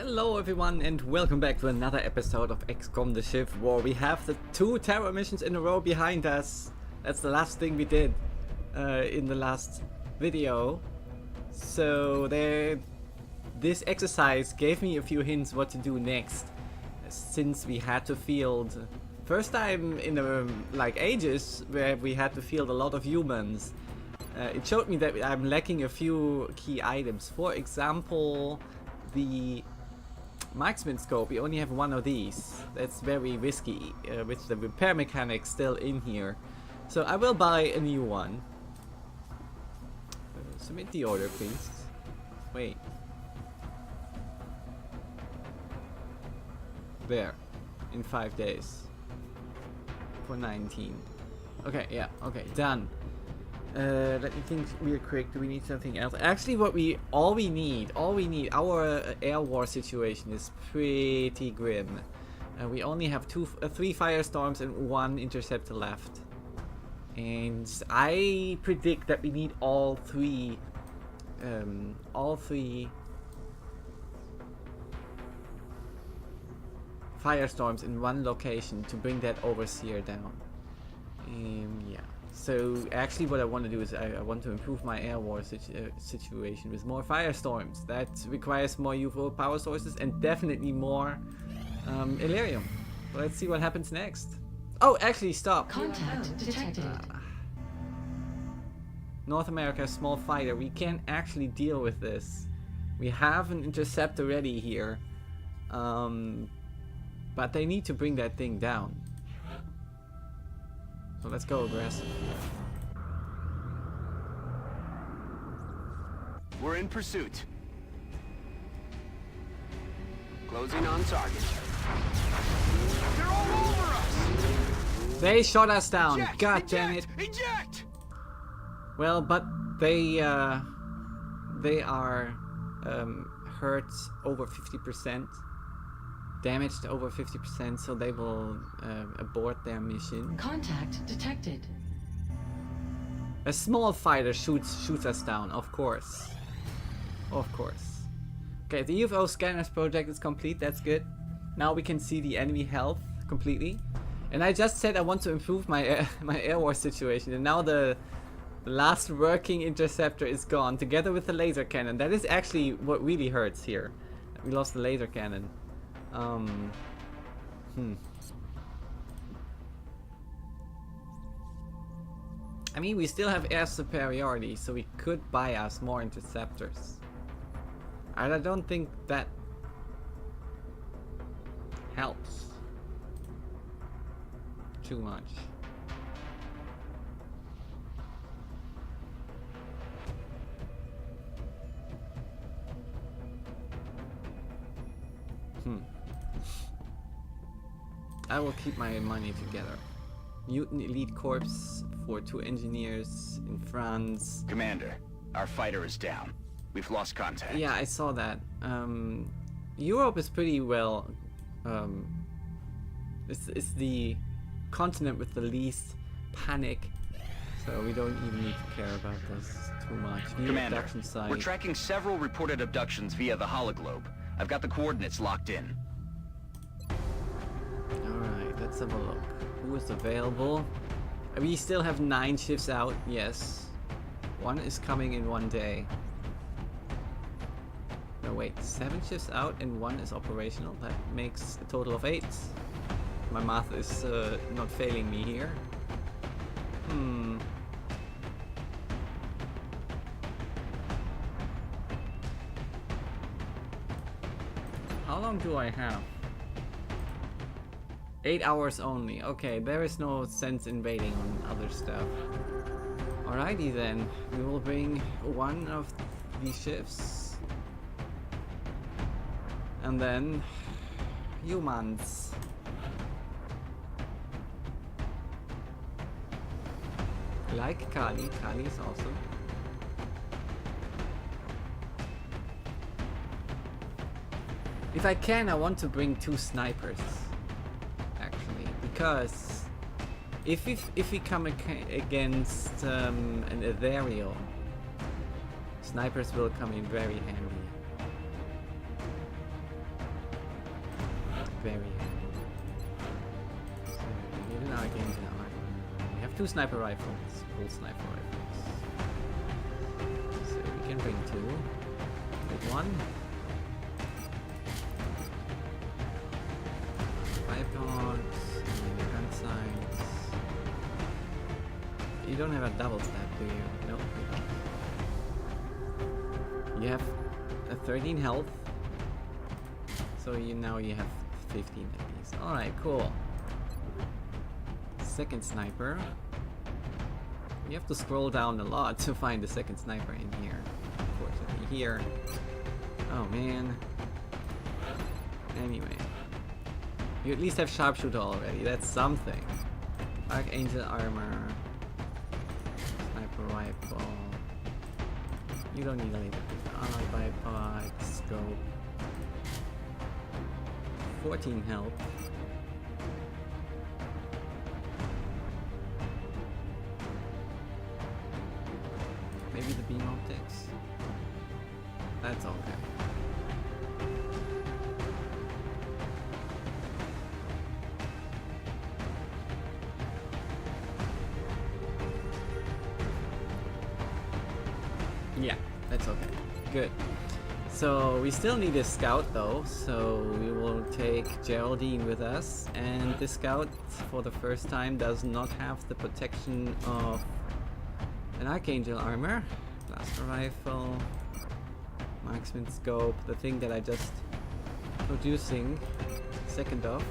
Hello everyone and welcome back to another episode of XCOM the SHIV War. We have the 2 terror missions in a row behind us. That's the last thing we did in the last video. So this exercise gave me a few hints what to do next, since we had to field, first time in ages, where we had to field a lot of humans. It showed me that I'm lacking a few key items. For example, the marksman scope. We only have one of these. That's very risky with the repair mechanic still in here. So I will buy a new one. Submit the order, please. Wait. There. In 5 days. For 19. Okay, yeah, okay, done. Let me think real quick. Do we need something else? Actually, all we need, our air war situation is pretty grim. We only have 3 firestorms and 1 interceptor left, and I predict that we need all three firestorms in one location to bring that overseer down. Yeah. So actually what I want to do is I want to improve my air war situation with more firestorms. That requires more UFO power sources and definitely more Illyrium. Let's see what happens next. Oh, actually, stop. Contact detected. North America, small fighter. We can't actually deal with this. We have an interceptor ready here. But they need to bring that thing down. So let's go aggressive. We're in pursuit. Closing on target. They're all over us! They shot us down. Eject, God eject, damn it. Eject! Well, but they are hurt over 50%. Damaged over 50%, so they will abort their mission. Contact detected. A small fighter shoots us down, of course. Of course. Okay, the UFO scanners project is complete, that's good. Now we can see the enemy health completely. And I just said I want to improve my air war situation, and now the last working interceptor is gone, together with the laser cannon. That is actually what really hurts here. We lost the laser cannon. I mean, we still have air superiority, so we could buy us more interceptors. And I don't think that helps too much. I will keep my money together. Mutant Elite Corps for 2 engineers in France. Commander, our fighter is down. We've lost contact. Yeah, I saw that. Europe is pretty well... it's the continent with the least panic, so we don't even need to care about this too much. Commander, we're tracking several reported abductions via the hologlobe. I've got the coordinates locked in. Alright, let's have a look. Who is available? We still have 9 shifts out, yes. 1 is coming in 1 day. No wait, 7 shifts out and 1 is operational. That makes a total of 8. My math is not failing me here. How long do I have? 8 hours only. Okay, there is no sense in waiting on other stuff. Alrighty then, we will bring 1 of these shifts. And then humans. Like Kali. Kali is awesome. If I can, I want to bring 2 snipers. Actually, because if we come against an Ethereal, snipers will come in very handy. very handy. So we need an archangel armor. We have 2 sniper rifles, full sniper rifles. So we can bring 2. With 1. Bipods, gun sights. You don't have a double stab, do you? No, you don't. You have a 13 health. So now you have 15 at least. Alright, cool. Second sniper. You have to scroll down a lot to find the second sniper in here. Unfortunately, here. Oh man. Anyway. You at least have sharpshooter already. That's something. Archangel armor. Sniper rifle. You don't need a laser pistol. Bipod. Scope. 14 health. Maybe the beam optics. That's okay. Yeah, that's okay. Good. So we still need a scout though, so we will take Geraldine with us, and the scout for the first time does not have the protection of an archangel armor, blaster rifle, marksman scope, the thing that I just producing second off,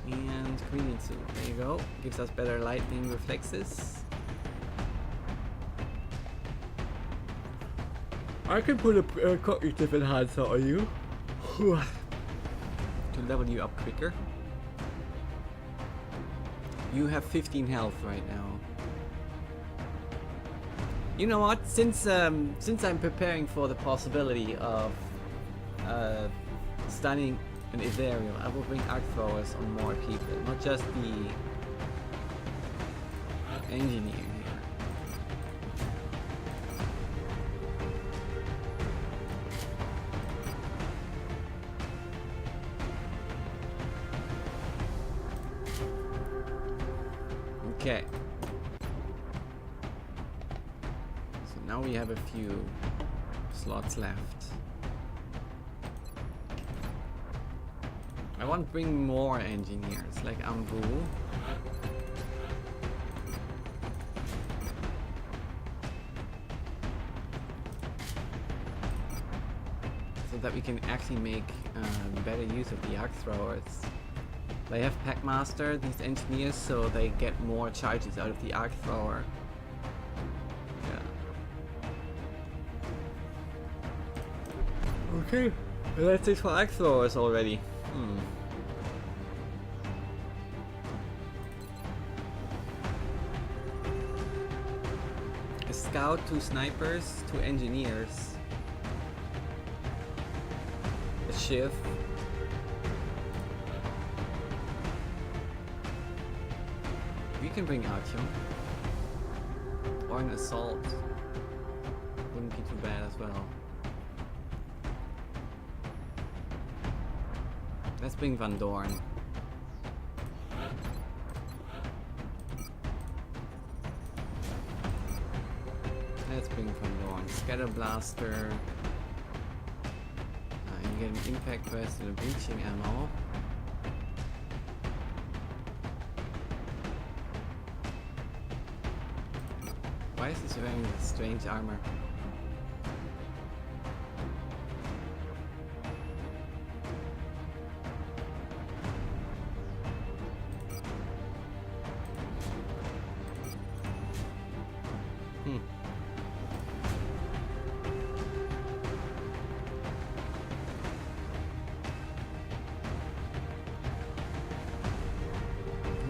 and cleaning suit. There you go, gives us better lightning reflexes. I can put a cognitive enhancer on you to level you up quicker. You have 15 health right now. You know what? Since I'm preparing for the possibility of stunning an ethereal, I will bring arc throwers on more people, not just the engineer here. Okay. So now we have a few slots left. I want to bring more engineers, like Ambu. So that we can actually make better use of the arc throwers. They have Packmaster, these engineers, so they get more charges out of the arc thrower. Yeah. Okay, that's it for arc throwers already. A scout, 2 snipers, 2 engineers. A SHIV. We can bring Artyom. Or an assault. Wouldn't be too bad as well. Let's bring Van Dorn. Let's bring Van Dorn. Scatter Blaster. You get an impact vest and a breaching ammo. Why is he wearing this strange armor?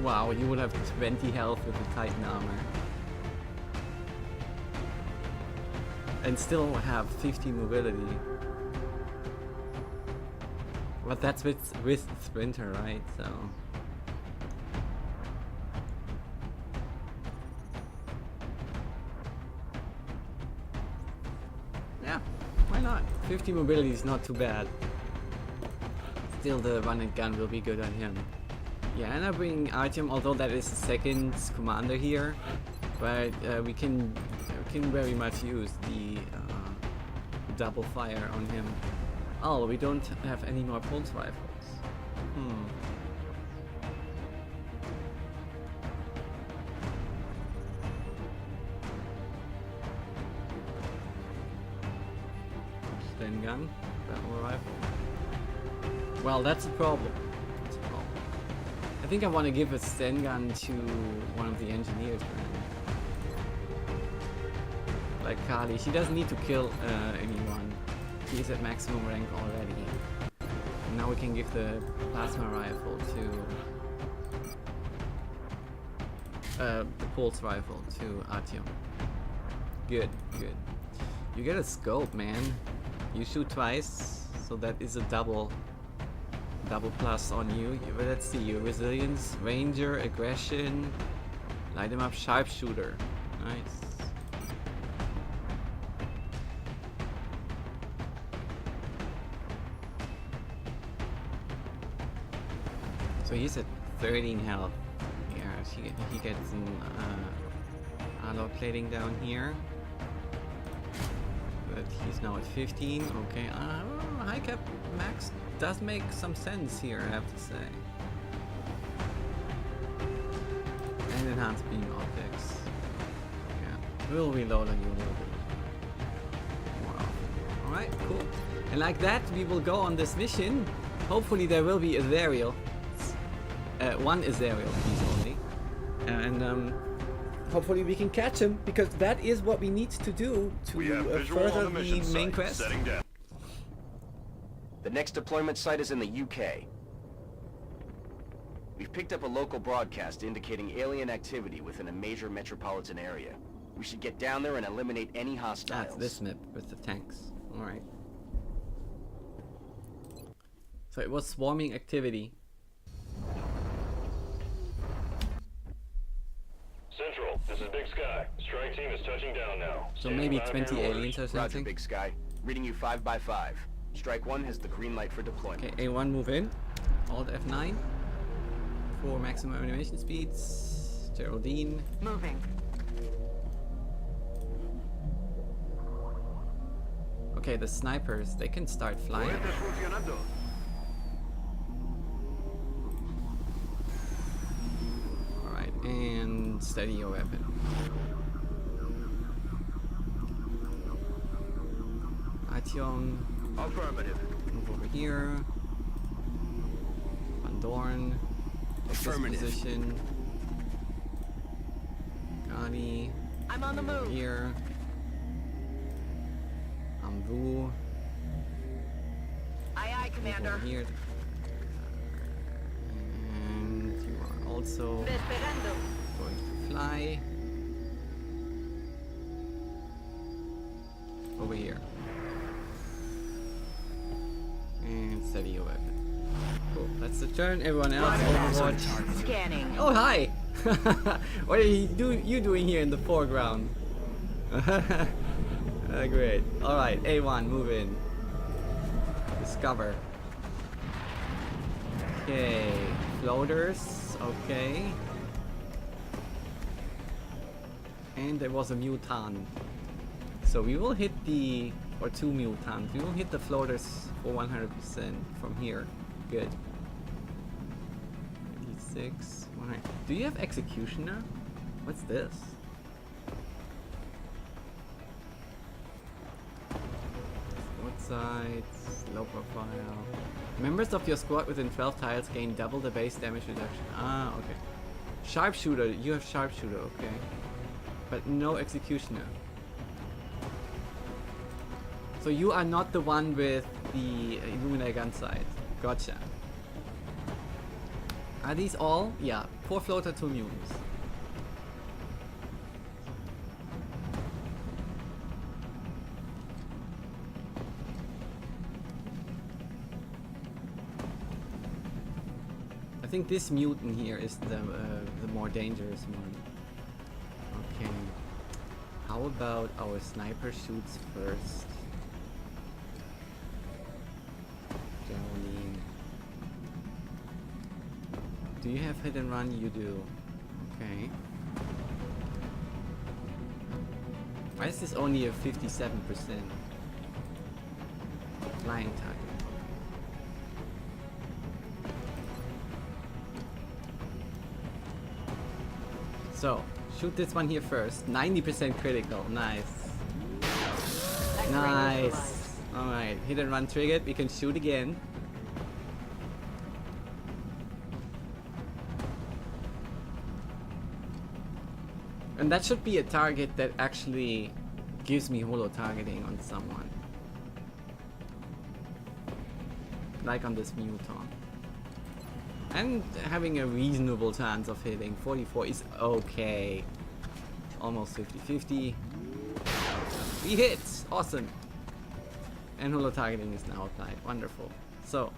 Wow, you would have 20 health with the Titan armor. And still have 50 mobility. But that's with Sprinter, right? So. Yeah, why not? 50 mobility is not too bad. Still the run and gun will be good on him. Yeah, and I bring Artyom, although that is the second commander here, but we can very much use the double fire on him. Oh, we don't have any more pulse rifles. Sten gun, battle rifle. Well, that's a problem. That's a problem. I think I want to give a Sten gun to one of the engineers, man. Like Kali, she doesn't need to kill anyone. She's at maximum rank already. And now we can give the plasma rifle to the pulse rifle to Artyom. Good, good. You get a scope, man. You shoot twice, so that is a double plus on you. Let's see, your resilience, ranger, aggression, light him up, sharpshooter. Nice. So he's at 13 health. Yeah, he gets some alloy plating down here. But he's now at 15. Okay, high cap max does make some sense here, I have to say. And enhanced beam optics. Yeah, we'll reload on you a little bit more often. Alright, cool. And like that, we will go on this mission. Hopefully there will be a Azerial. One Azerial piece only. And hopefully we can catch him, because that is what we need to do to further the main quest. The next deployment site is in the UK. We've picked up a local broadcast indicating alien activity within a major metropolitan area. We should get down there and eliminate any hostiles. That's this map with the tanks. Alright. So it was swarming activity. Central, this is Big Sky. Strike team is touching down now. So maybe 20 aliens or Roger, something. Big Sky. Reading you 5x5. Strike 1 has the green light for deployment. Okay, A1 move in. Alt F9 for maximum animation speeds. Geraldine. Moving. Okay, the snipers, they can start flying. Alright, and steady your weapon. Artyom. Affirmative. Move over here. Van Dorn. Affirmative. Position. Gali. I'm on the move. Here. Amvu. Aye, aye, Over Commander. here. And you are also Despegando. going to fly. Over here. And steady your weapon. Cool. That's the turn. Everyone else overwatch. Scanning. Oh, hi! What are you doing here in the foreground? Great. Alright, A1, move in. Discover. Okay. Floaters. Okay. And there was a mutant. So we will hit the... or two mutants. We will hit the floaters for 100% from here. Good. 96. 100. Do you have Executioner? What's this? What sides? Low profile. Members of your squad within 12 tiles gain double the base damage reduction. Ah, okay. Sharpshooter. You have Sharpshooter, okay. But no Executioner. So you are not the one with the Illumina gun sight. Gotcha. Are these all? Yeah, 4 floater, 2 mutants. I think this mutant here is the more dangerous one. Okay. How about our sniper shoots first? Geraldine. Do you have hit and run? You do. Okay. Why is this only a 57% flying target? So, shoot this one here first. 90% critical. Nice. Nice. Alright, hit and run triggered. We can shoot again. And that should be a target that actually gives me holo targeting on someone. Like on this Muton. And having a reasonable chance of hitting. 44 is okay. Almost 50-50. We hit! Awesome. And holo targeting is now applied. Wonderful. So.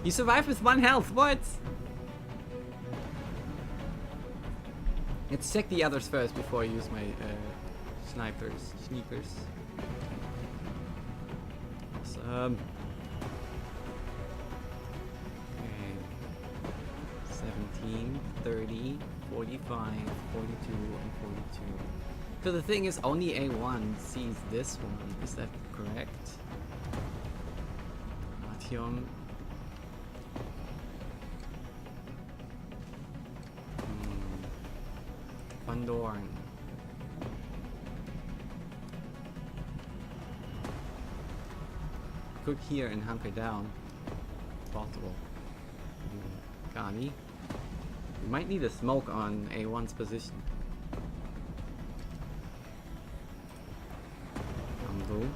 You survived with 1 health. What? Let's check the others first before I use my sneakers. Awesome. Okay. 17, 30, 45, 42, and 42. So the thing is, only A1 sees this one. Is that correct? Artyom. Van Dorn. Cook here and hunker down. Possible. Kani. We might need a smoke on A1's position. Ambu.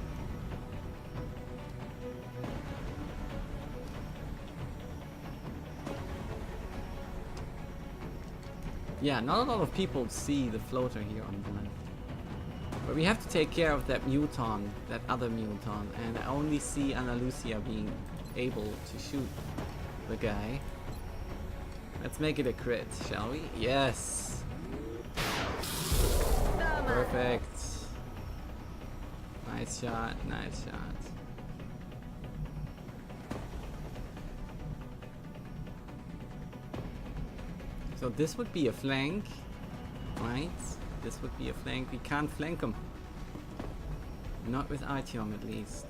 Yeah, not a lot of people see the floater here on the left. But we have to take care of that Muton, that other Muton, and I only see Ana Lucia being able to shoot the guy. Let's make it a crit, shall we? Yes! Perfect. Nice shot, nice shot. So this would be a flank, right? This would be a flank. We can't flank him. Not with Artyom at least.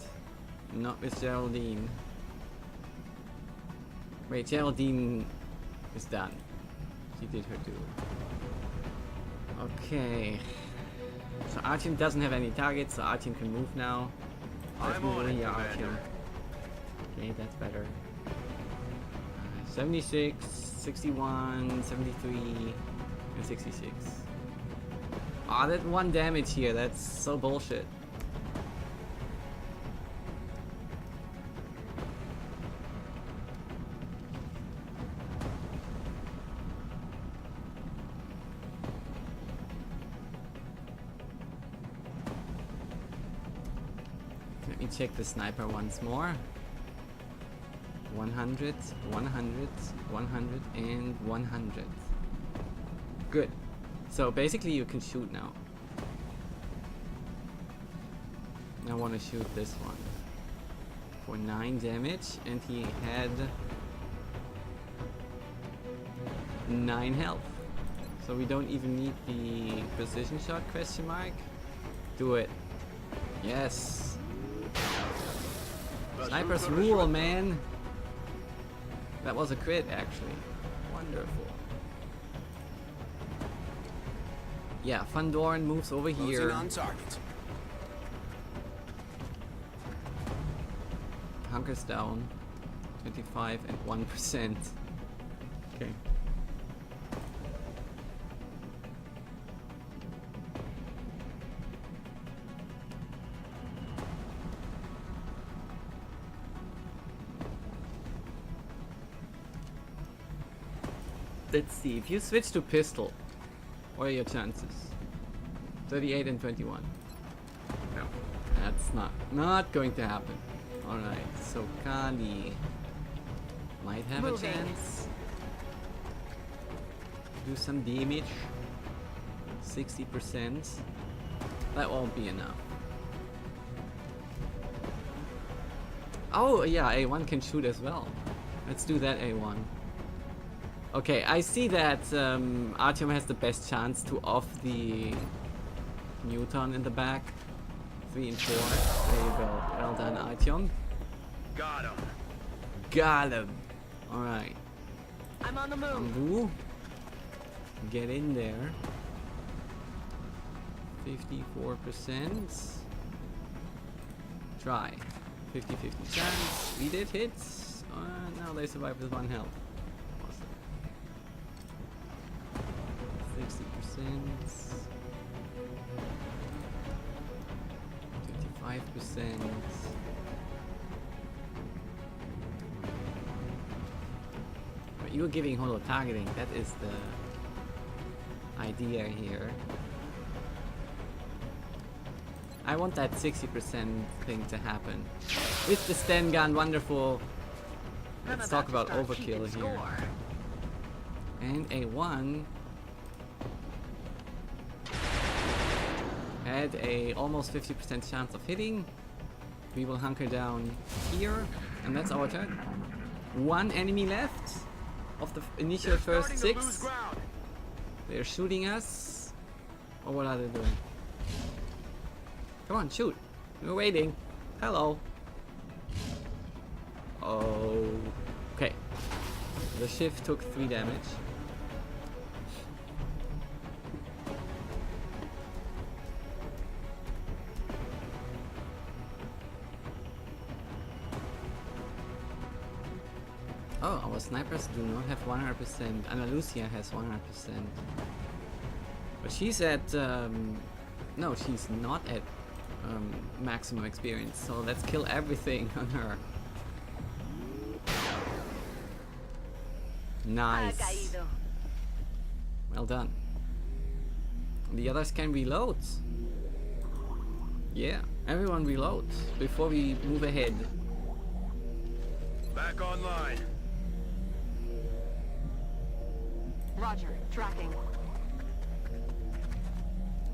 Not with Geraldine. Wait, Geraldine is done. She did her due. Okay. So Artyom doesn't have any targets, so Artyom can move now. Let's move over here, Artyom. Okay, that's better. 76, 61, 73, and 66. Ah, that 1 damage here, that's so bullshit. Let me check the sniper once more. 100, 100, 100, and 100. Good. So basically you can shoot now. I want to shoot this one for 9 damage, and he had 9 health. So we don't even need the precision shot, question mark. Do it. Yes. Snipers rule, man. That was a crit, actually. Wonderful. Yeah, Van Dorn moves over here. On target. Hunkers down. 25 and 1%. Okay. Let's see, if you switch to pistol, what are your chances? 38 and 21. No, that's not going to happen. Alright, so Kali might have a chance. Do some damage. 60%. That won't be enough. Oh yeah, A1 can shoot as well. Let's do that, A1. Okay, I see that Artyom has the best chance to off the Newton in the back. 3 and 4. There you go. Well done, Artyom. Got him. Got him. Alright. I'm on the move. Ambu. Get in there. 54%. Try. 50-50 chance. We did hits. Now they survive with 1 health. Awesome. 60%. 55%. But you're giving holo targeting. That is the idea here. I want that 60% thing to happen. With the Sten gun, wonderful. Let's talk about overkill here. And a 1 had a almost 50% chance of hitting. We will hunker down here, and that's our turn. 1 enemy left of the initial first 6. They're shooting us. Or what are they doing? Come on, shoot. We're waiting. Hello. Oh. Okay. The SHIV took 3 damage. Oh, our snipers do not have 100%. Ana Lucia has 100%. But she's at... no, she's not at maximum experience, so let's kill everything on her. Nice. Well done. The others can reload. Yeah, everyone reloads before we move ahead. Back online. Roger, tracking.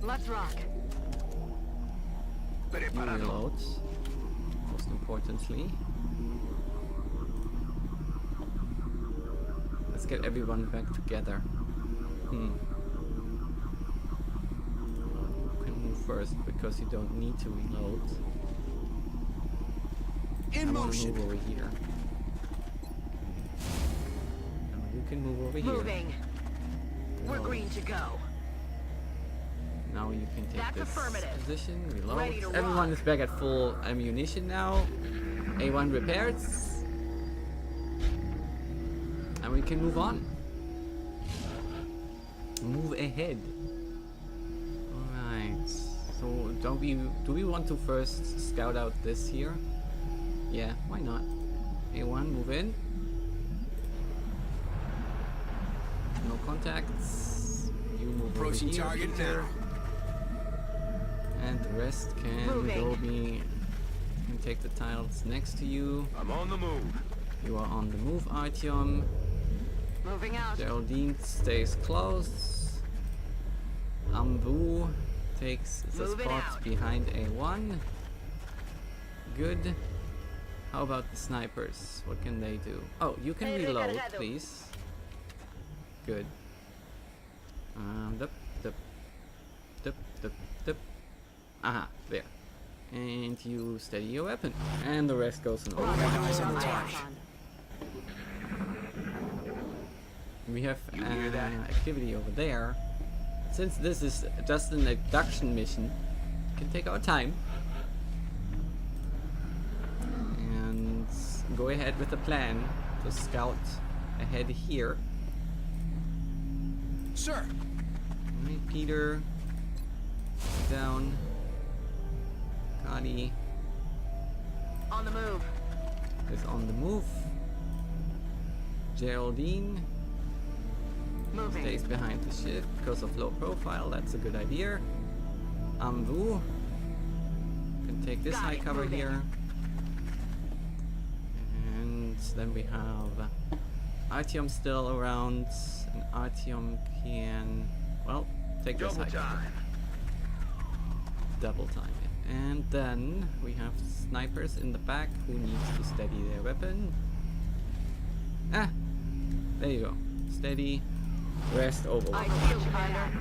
Let's rock. Reload. Most importantly. Let's get everyone back together. You can move first because you don't need to reload. I want to move over here. You can move over here. Moving. We're green to go. Now you can take That's this affirmative. position, reload. Ready to Everyone rock. is back at full ammunition now. A1 repairs. And we can move on. Move ahead. Alright. So do we want to first scout out this here? Yeah, why not? A1, move in. No contacts. You move Approaching over here, target Peter. now. And the rest can Moving. go can take the tiles next to you. I'm on the move. You are on the move, Artyom. Moving out. Geraldine stays close. Ambu takes the Moving spot out. behind A1. Good. How about the snipers? What can they do? Oh, you can reload, please. Good. Dup, dup, dup, dup, dup. Aha, there. And you steady your weapon. And the rest goes in over. Eyes on the target. We have You hear that? activity over there. Since this is just an abduction mission, we can take our time. And go ahead with the plan to scout ahead here. Sir. Alright, Peter. Down. Kali On the move. is on the move. Geraldine Moving. stays behind the SHIV because of low profile. That's a good idea. Ambu can take this Got high it, cover moving. here. And then we have Artyom still around. And Artyom can, well, take this high Double cover. time. Double time it. And then we have snipers in the back who needs to steady their weapon. Ah, there you go. steady, rest, I overwatch. feel better.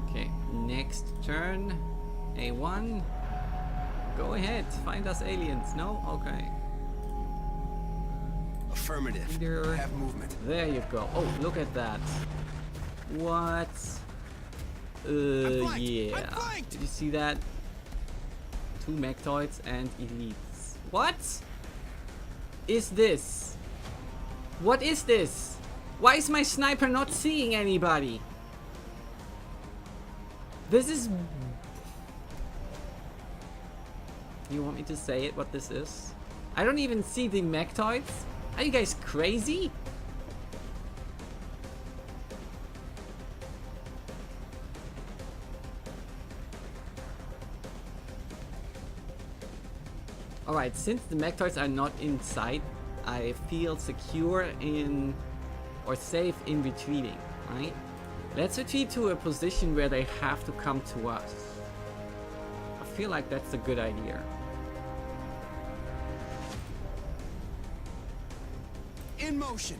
Okay, next turn. A1. Go ahead, find us aliens. No? Okay. Affirmative. There. Have movement. There you go. Oh, look at that. What? flanked. Yeah. I'm flanked. Did you see that? 2 Mechtoids and elites. What is this? What is this? Why is my sniper not seeing anybody? This is... You want me to say it, what this is? I don't even see the Mechtoids. Are you guys crazy? Alright, since the Mechtoids are not in sight, I feel secure in... or safe in retreating, right? Let's retreat to a position where they have to come to us. I feel like that's a good idea. In motion.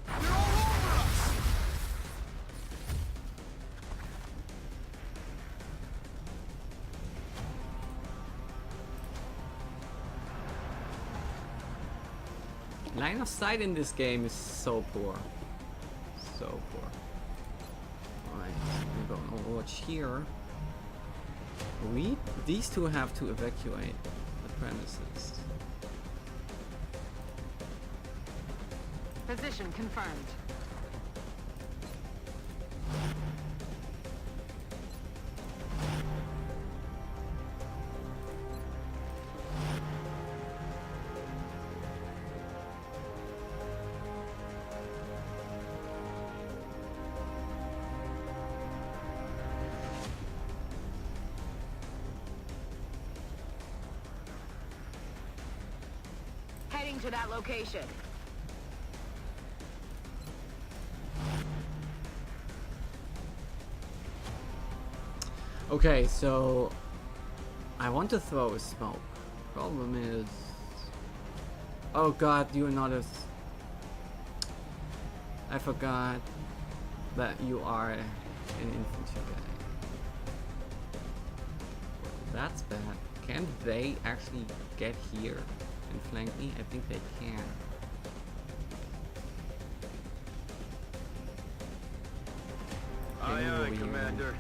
They're all over us. Line of sight in this game is so poor. So poor. Alright, we're going Overwatch here. These two have to evacuate the premises. Position confirmed. Heading to that location. Okay, so I want to throw a smoke. Problem is, oh god, you're not as... I forgot that you are an infantry guy. That's bad. Can they actually get here and flank me? I think they can. Aye, move aye, over here. Commander.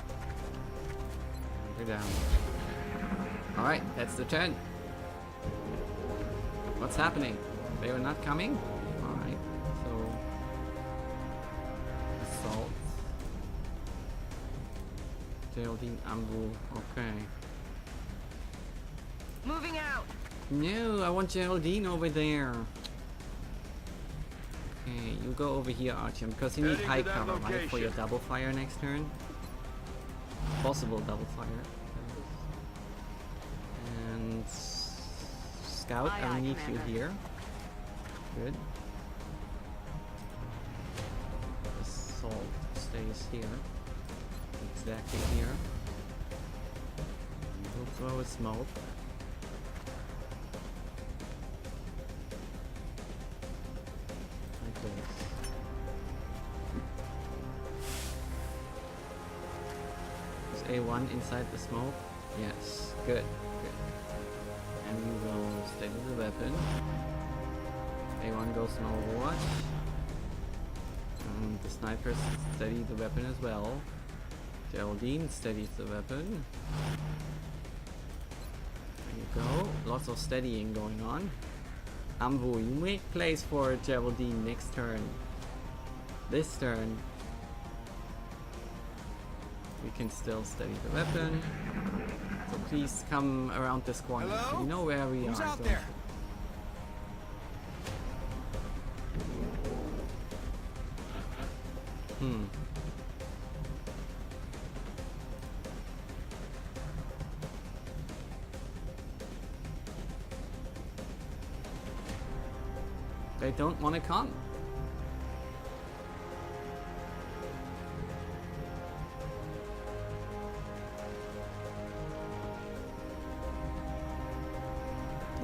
You're down. Alright, that's the turn. What's happening? They were not coming? Alright, so... Assault. Geraldine Ambu, okay. Moving out. No, I want Geraldine over there. Okay, you go over here, Artyom, because you need Heading high to that cover, right? For your location. double fire next turn. Possible double fire. And Scout, Aye, I aye, need Commander. you here. Good. Assault stays here. Exactly here. We'll throw a smoke. Like this. Is A1 inside the smoke? Yes. Good. Good. And we will steady the weapon. A1 goes in Overwatch. And the snipers steady the weapon as well. Geraldine steadies the weapon. There you go. Lots of steadying going on. Ambu, you make place for Geraldine next turn. This turn, we can still steady the weapon. So please come around this corner. Hello? We know where we Who's are. out don't there? we? Hmm. They don't want to come.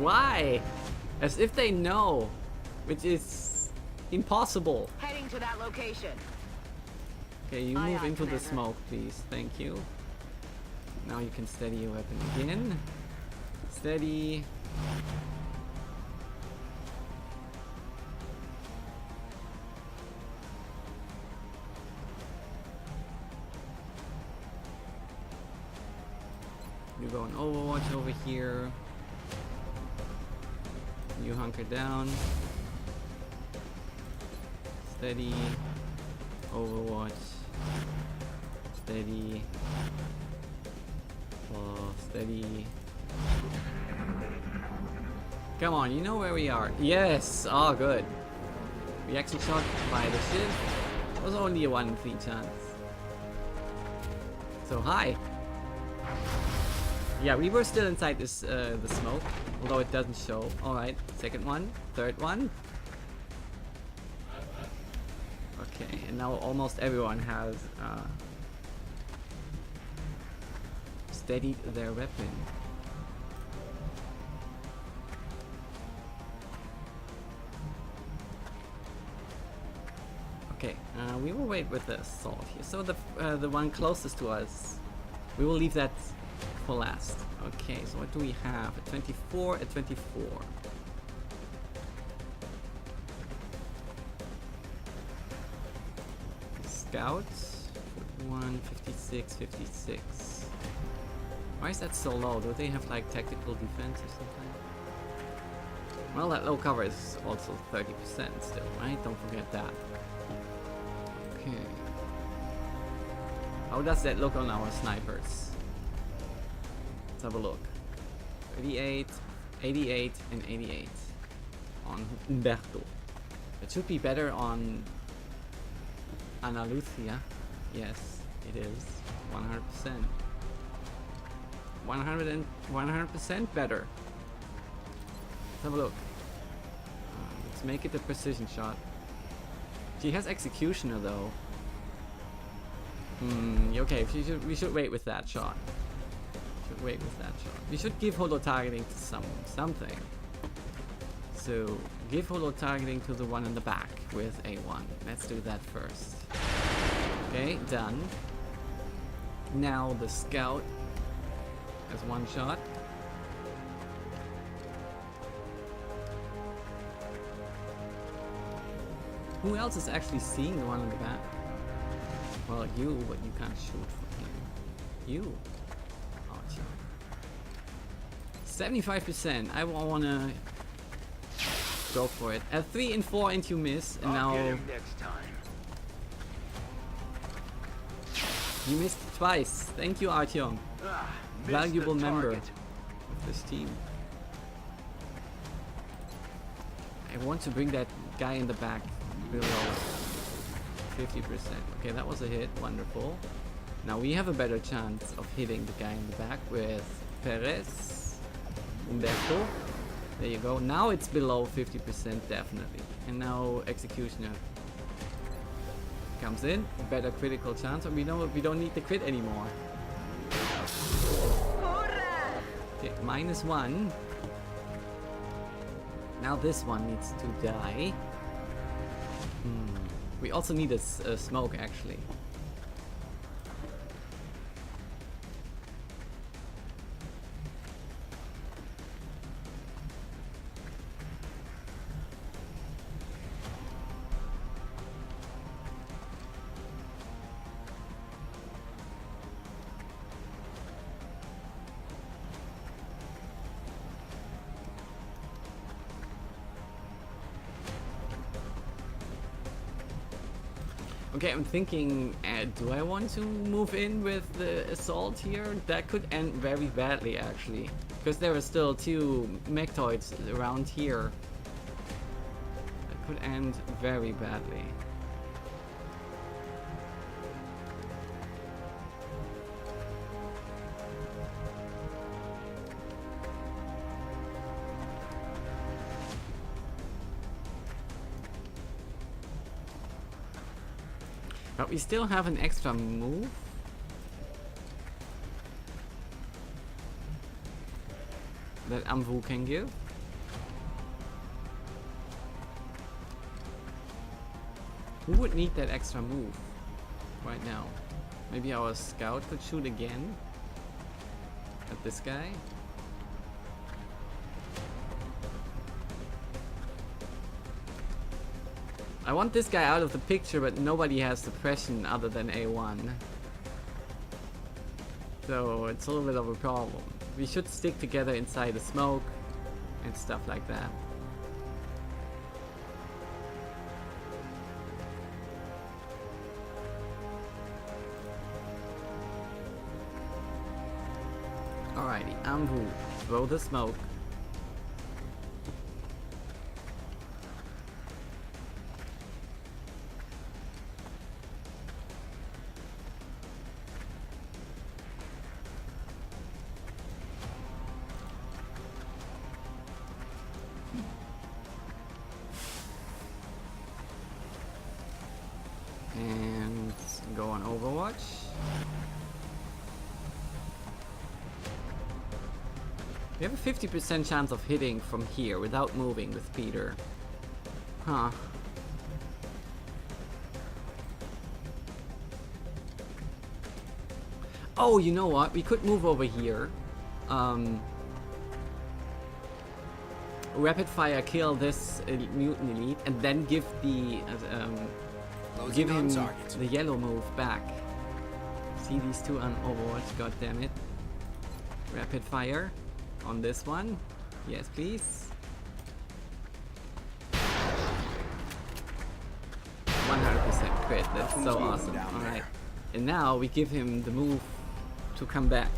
Why? As if they know, which is impossible. Heading to that location. Okay, you Aye, move aye, into the Commander. smoke, please. Thank you. Now you can steady your weapon again. Steady. You go on Overwatch over here. You hunker down. Steady. Overwatch. Steady. Oh, steady. Come on, you know where we are. Yes! Oh, good. Reaction shot by the Shiv. It was only a 1 in 3 chance. So, hi. Yeah, we were still inside this the smoke, although it doesn't show. Alright, second one, third one. Okay, and now almost everyone has steadied their weapon. Okay, we will wait with the assault here. So the one closest to us, we will leave that for last. Okay, so what do we have? A 24, a 24. Scouts, 41, 56, 56. Why is that so low? Do they have like tactical defense or something? Well, that low cover is also 30% still, right? Don't forget that. Okay. How does that look on our snipers? Let's have a look. 88, 88, and 88 on Humberto. It should be better on Ana Lucia. Yes, it is. 100%. 100% better. Let's have a look. Let's make it a precision shot. She has Executioner though. Okay, we should wait with that shot. We should give holo targeting to something. So give holo targeting to the one in the back with A1. Let's do that first. Okay, done. Now the scout has 1 shot. Who else is actually seeing the one in the back? Well, you, but you can't shoot from here. You. Oh, sure. 75%. I wanna go for it. 3 and 4 and you miss, and now next time. you missed twice. Thank you, Artyom. Valuable member of this team. I want to bring that guy in the back below 50%. Okay, that was a hit. Wonderful. Now we have a better chance of hitting the guy in the back with Perez. Humberto. There you go. Now it's below 50% definitely. And now Executioner comes in. Better critical chance. And we don't need the crit anymore. Okay, -1. Now this one needs to die. We also need a smoke actually. Okay, I'm thinking, do I want to move in with the assault here? That could end very badly actually, because there are still 2 mechtoids around here. That could end very badly. But we still have an extra move. That Amvu can give. Who would need that extra move right now? Maybe our scout could shoot again at this guy. I want this guy out of the picture, but nobody has suppression other than A1. So it's a little bit of a problem. We should stick together inside the smoke and stuff like that. Alrighty, Ambu, throw the smoke. And go on Overwatch. We have a 50% chance of hitting from here without moving with Peter. Huh. Oh, you know what? We could move over here. Rapid fire kill this mutant elite and then give the give him the yellow move back. See these two on Overwatch, god damn it. Rapid fire on this one. Yes, please. 100% crit. That's so awesome. Alright. And now we give him the move to come back.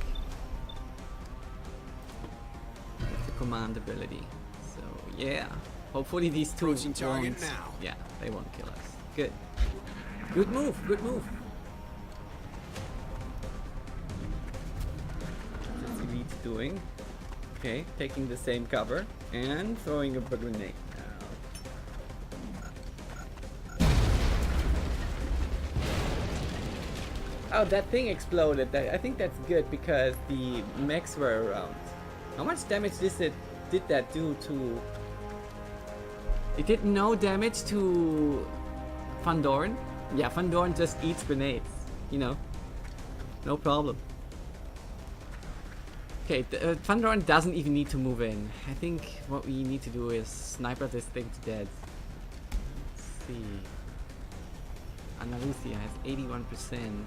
With the command ability. So yeah. Hopefully these two Approaching target won't. now. Yeah, they won't kill us. Good. Good move, good move. What's the elite doing? Okay, taking the same cover and throwing a grenade. Oh, that thing exploded. I think that's good because the mechs were around. How much damage did that do to... It did no damage to Van Dorn? Yeah, Van Dorn just eats grenades, you know. No problem. Okay, Van Dorn doesn't even need to move in. I think what we need to do is sniper this thing to death. Let's see. Ana Lucia has 81%.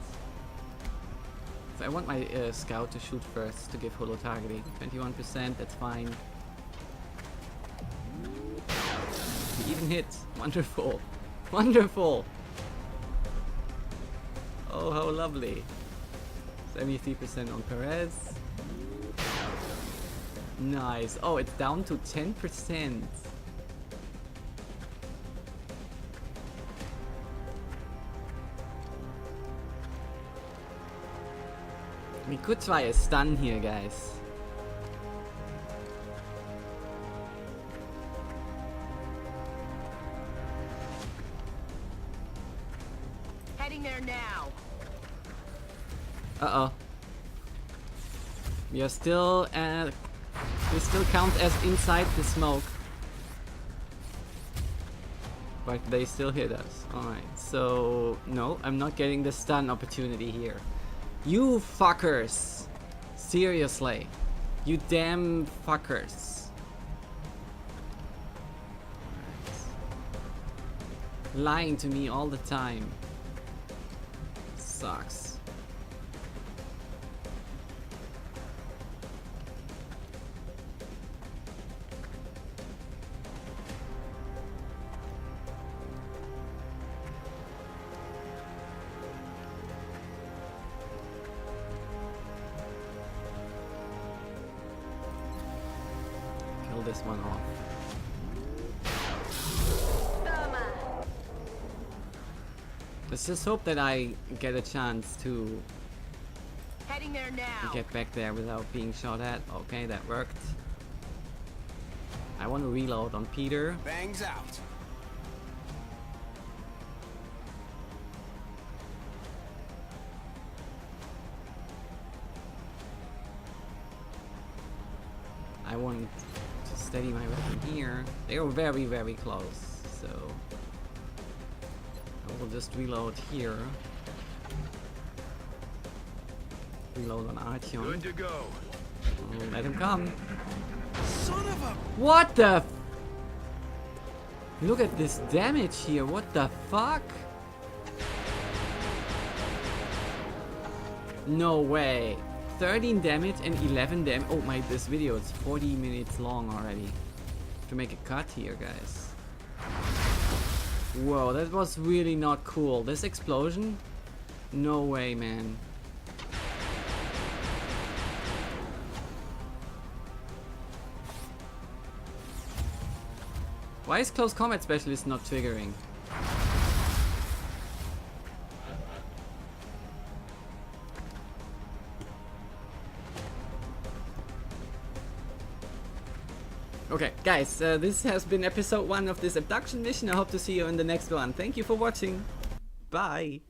So I want my scout to shoot first to give holo targeting. 21%, that's fine. We even hit. Wonderful. Wonderful. Oh, how lovely. 73% on Perez. Nice. Oh, it's down to 10%. We could try a stun here, guys. Heading there now. Uh-oh. We are still we still count as inside the smoke. But they still hit us. Alright, so no, I'm not getting the stun opportunity here. You fuckers! Seriously. You damn fuckers. Right. Lying to me all the time. Sucks. This one off. Let's just hope that I get a chance to Heading there now. get back there without being shot at. Okay, that worked. I want to reload on Peter. Bangs out. I want to steady my weapon here. They are very, very close, so I We'll just reload here. Reload on Artyom. Good to go. Let him come. Son of a... What the? Look at this damage here. What the fuck? No way. 13 damage and 11 damage. Oh my, this video is 40 minutes long already. To make a cut here, guys. Whoa, that was really not cool. This explosion? No way, man. Why is close combat specialist not triggering? Okay, guys, this has been episode 1 of this abduction mission. I hope to see you in the next one. Thank you for watching. Bye.